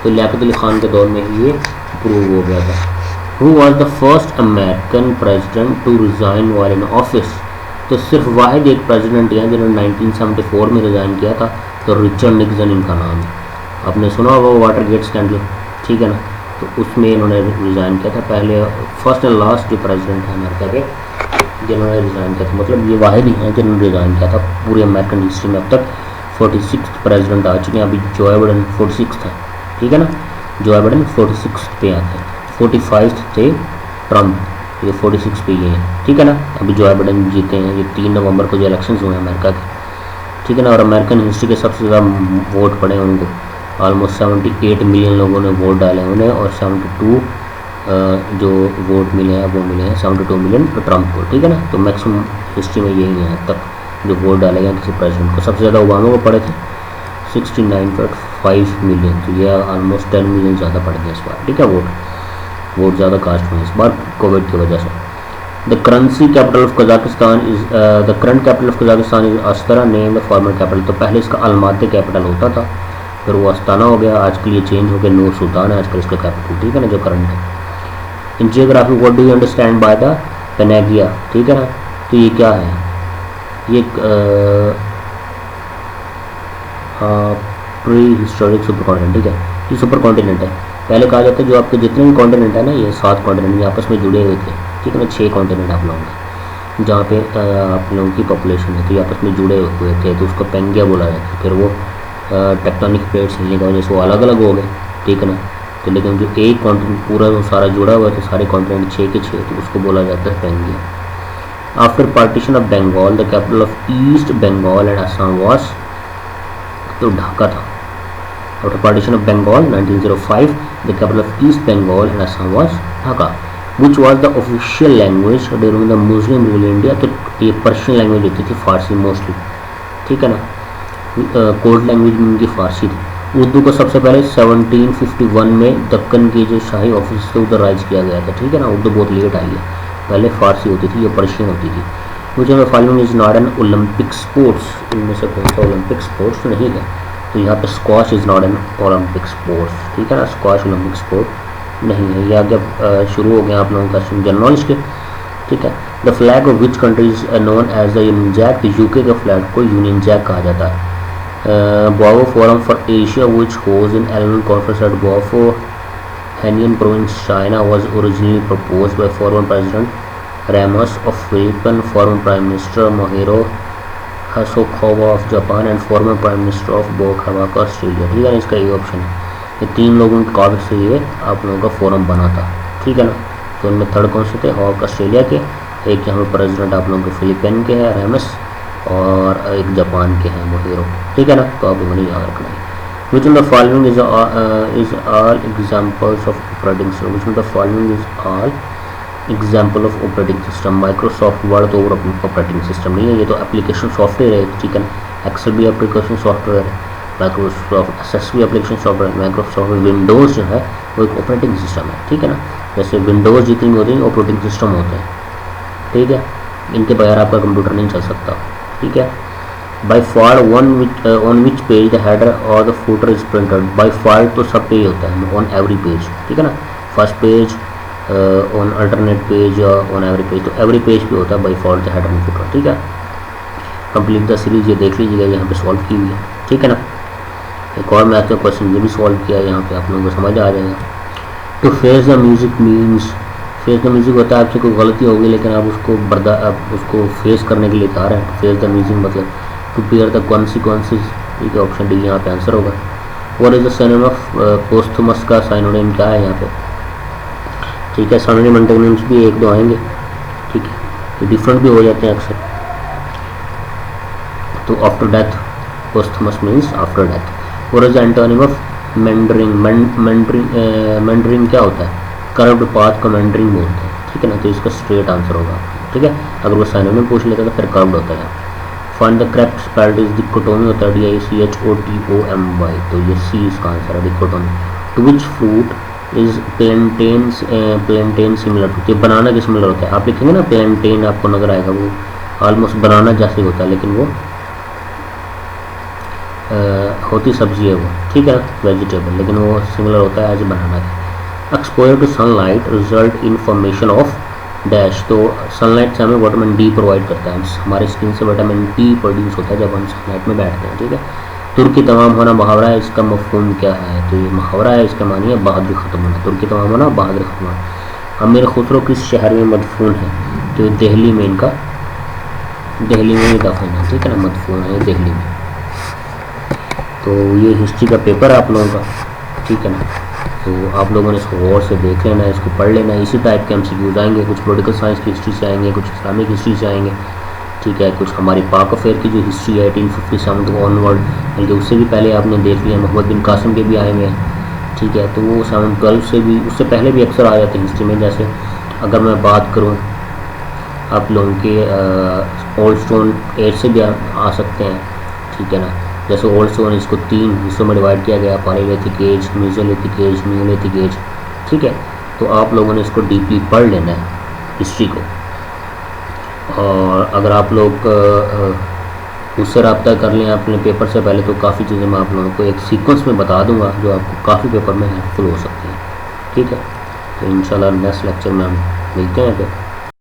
तो लियाकत अली खान के दौर में ही ये अप्रूव हो गया था। Who was the first American president to resign while in office, तो सिर्फ वाहिद एक प्रेसिडेंट है जिन्होंने 1974 में रिज़ाइन किया था, तो रिचर्ड निक्सन इनका नाम है। आपने सुना होगा वाटर गेट स्कैंडल, ठीक है ना, तो उसमें इन्होंने रिज़ाइन किया था, पहले फर्स्ट एंड लास्ट जो प्रेसिडेंट है अमेरिका के जिन्होंने रिज़ाइन किया था, मतलब ये वाहिद ही हैं जिन्होंने रिज़ाइन किया था पूरी अमेरिकन हिस्ट्री में। अब तक 46 प्रेसिडेंट आ चुके हैं, अभी जो बाइडेन 46 था, ठीक है ना, जो बाइडेन 46 पे आते हैं, 45 थे ट्रम्प, ये 46 पे ये हैं, ठीक है ना। अभी जो बाइडेन जीते हैं, ये 3 नवंबर को जो इलेक्शन हुए हैं अमेरिका के, ठीक है ना। और अमेरिकन हिस्ट्री के सबसे ज़्यादा वोट पड़े उनको, ऑलमोस्ट 78 मिलियन लोगों ने वोट डाले उन्हें, और 72 जो वोट मिले हैं वो मिले हैं 72 मिलियन ट्रम्प को, ठीक है ना। तो मैक्सिमम हिस्ट्री में यही है अब तक जो वोट डाले गए किसी प्रेसिडेंट को। सबसे ज़्यादा ओबामा को पड़े थे 69.5 मिलियन, तो ये ऑलमोस्ट 10 मिलियन ज़्यादा पड़ गए इस बार, ठीक है। वोट ज़्यादा कास्ट हुए इस बार कोविड की वजह से। The currency capital of Kazakhstan is the current capital of Kazakhstan is Astana, named the former capital, तो पहले इसका अलमाती कैपिटल होता था, फिर वो अस्ताना हो गया, आजकल ये चेंज हो गया नूर सुल्तान है आजकल इसका कैपिटल, ठीक है ना, जो करंट है। In geography what do you understand by the Pangaea, ठीक है ना, तो ये क्या है, ये प्री हिस्टोरिक सुपर कॉन्टिनेंट, ठीक है, ये सुपर कॉन्टिनेंट है। पहले कहा जाता है जो आपके जितने भी कॉन्टिनेंट है ना, ये 7 कॉन्टिनेंट आपस में जुड़े हुए थे, ठीक है ना, 6 कॉन्टिनेंट आप लोगों के जहाँ पे आप लोगों की पॉपुलेशन है, तो ये आपस में जुड़े हुए थे, तो उसको पेंगिया बोला जाता है। फिर वो टेक्टोनिक प्लेट्स हिलने की वजह से वो अलग अलग हो गए, ठीक है ना, तो लेकिन जो एक कॉन्टिनेंट पूरा वो सारा जुड़ा हुआ है, तो सारे कॉन्टिनेंट 6 के 6, तो उसको बोला जाता है Pangaea. After partition of Bengal the capital of east Bengal and Assam was, तो ढाका था। After partition of Bengal 1905 the capital of east Bengal and Assam was Dhaka. Which was the official language during the Muslim rule India, तो ये पर्शियन लैंग्वेज होती थी, फारसी mostly, ठीक है ना, court language उनकी फारसी थी। उर्दू को सबसे पहले 1751 में दक्कन के जो शाही ऑफिस से उधर राइज किया गया था, ठीक है ना, उर्दू बहुत लेट आई है, पहले फारसी होती थी, ये पर्शियन होती थी। विच of the following is not an Olympic sports, इनमें से कौन सा ओलंपिक स्पोर्ट्स नहीं है, तो यहाँ पे squash is not an Olympic sports, ठीक है ना, स्क्वाश ओलंपिक स्पोर्ट नहीं है। ये आगे शुरू हो गया आप लोगों का जनरल नॉलेज के। ठीक है। The flag of which country is known as the union jack, तो यूके का फ्लैग को यूनियन जैक कहा जाता है। Boao forum for Asia which होज in annual conference at Boao Hainan province China was originally proposed by former President Ramos of Philippines, former Prime Minister Morihiro Hosokawa of Japan and former Prime Minister of Botswana Australia। ठीक है ना, इसका ये option है। ये 3 लोगों के काबिल से ये आप लोगों का फोरम बना था, ठीक है ना। तो उनमें थर्ड कौन से थे, हॉक ऑस्ट्रेलिया के, एक यहाँ पर प्रेसिडेंट आप लोगों के फिलीपीन के हैं रेमस, और एक जापान के हैं मोहिरो, ठीक है ना। तो आप लोगों ने याद रखना है। Which of the following is all examples of operating system? Which of the following is all example of operating system? Microsoft Word तो operating system नहीं है, ये तो application software है, ठीक है ना। Excel भी application software है, Microsoft Access भी application software है, Microsoft Windows जो है वो एक operating system है, ठीक है ना। जैसे Windows जितनी होती है operating system होते हैं, ठीक है। इनके बगैर आपका कंप्यूटर नहीं चल सकता, ठीक है। By default on which page the header or the footer is printed? By default तो सब पेज होता है, on every page, ठीक है ना। First page, on alternate page, on every page, तो every page पे होता है by default the header and footer, ठीक है। कंप्लीट द सीरीज ये देख लीजिएगा, यहाँ पे सॉल्व की हुई है, ठीक है ना। एक और मैथ का क्वेश्चन ये भी सॉल्व किया है, यहाँ पे आप लोगों को समझ आ जाएगा। तो face the music means, face the music होता है आपसे कोई गलती होगी लेकिन आप उसको फेस करने के लिए कह रहे हैं। फेस द म्यूजिक मतलब टू बेयर द कॉन्सिक्वेंसेस, ठीक है। ऑप्शन डी यहाँ पे आंसर होगा। What is the synonym of posthumous का सिनोनिम क्या है यहाँ पे, ठीक है। सिनोनिम एंटोनिम्स भी एक दो आएंगे, ठीक है, तो डिफरेंट भी हो जाते हैं अक्सर। तो after death, posthumous means after death. What is the antonym of meandering, meandering क्या होता है, कर्व्ड पाथ को मेंडरिंग बोलते हैं, ठीक है ना। तो इसका स्ट्रेट आंसर होगा, ठीक है। अगर वो सिनोनिम पूछ लेता तो फिर कर्व्ड होता है। Find the correct spelled is dichotomy होता है, DICHOTOMY, तो ये सी इसका आंसर है, dichotomy. To which fruit is plantain similar to, ये बनाना के सिमिलर होता है। आप लिखेंगे ना प्लेंटेन, आपको नजर आएगा वो ऑलमोस्ट बनाना जैसे होता है, लेकिन वो होती सब्जी है वो, ठीक है ना, वेजिटेबल, लेकिन वो सिमिलर होता है एज बनाना के। Exposure to sunlight result in formation of dash, तो सनलाइट से हमें विटामिन डी प्रोवाइड करता है, हमारे स्किन से विटामिन डी प्रोड्यूस होता है जब हम सनलाइट में बैठते हैं, ठीक है। तुर्की तमाम होना मुहावरा है, इसका मफहूम क्या है, तो ये मुहावरा है, इसका मानिए बहादुरी ख़त्म होना। तुर्की तमाम होना, बहादुरी ख़त्म होना। अमीर खुसरो किस शहर में मदफून है, तो दिल्ली में, इनका दिल्ली में ही दफन है, ठीक है ना, मदफून है दिल्ली में। तो ये हिस्ट्री का पेपर है आप लोगों का, ठीक है ना। तो आप लोगों ने इसको गौर से देख लेना, इसको पढ़ लेना। इसी टाइप के MCQs आएंगे, कुछ पॉलिटिकल साइंस की हिस्ट्री से आएंगे, कुछ इस्लामिक हिस्ट्री से आएंगे, ठीक है। कुछ हमारी पाक अफेयर की जो हिस्ट्री है 1857 तो ऑनवर्ड, बल्कि उससे भी पहले आपने देख लिया, मोहम्मद बिन कासिम के भी आए हुए हैं, ठीक है। तो वो 712 से भी, उससे पहले भी अक्सर आ जाते हैं हिस्ट्री में। जैसे अगर मैं बात करूँ आप लोगों के ओल्ड स्टोन एज से भी आ सकते हैं, ठीक है ना। जैसे ओल्ड स्टोन, इसको 3 हिस्सों में डिवाइड किया गया, Palaeolithic age, Mesolithic age, Neolithic age, ठीक है। तो आप लोगों ने इसको डीपली पढ़ लेना है हिस्ट्री को। और अगर आप लोग उससे रब्ता कर लें अपने पेपर से पहले, तो काफ़ी चीज़ें मैं आप लोगों को एक सीक्वेंस में बता दूंगा जो आपको काफ़ी पेपर में हेल्पफुल हो सकती है, ठीक है। तो इंशाल्लाह नेक्स्ट लेक्चर में हम मिलते हैं फिर।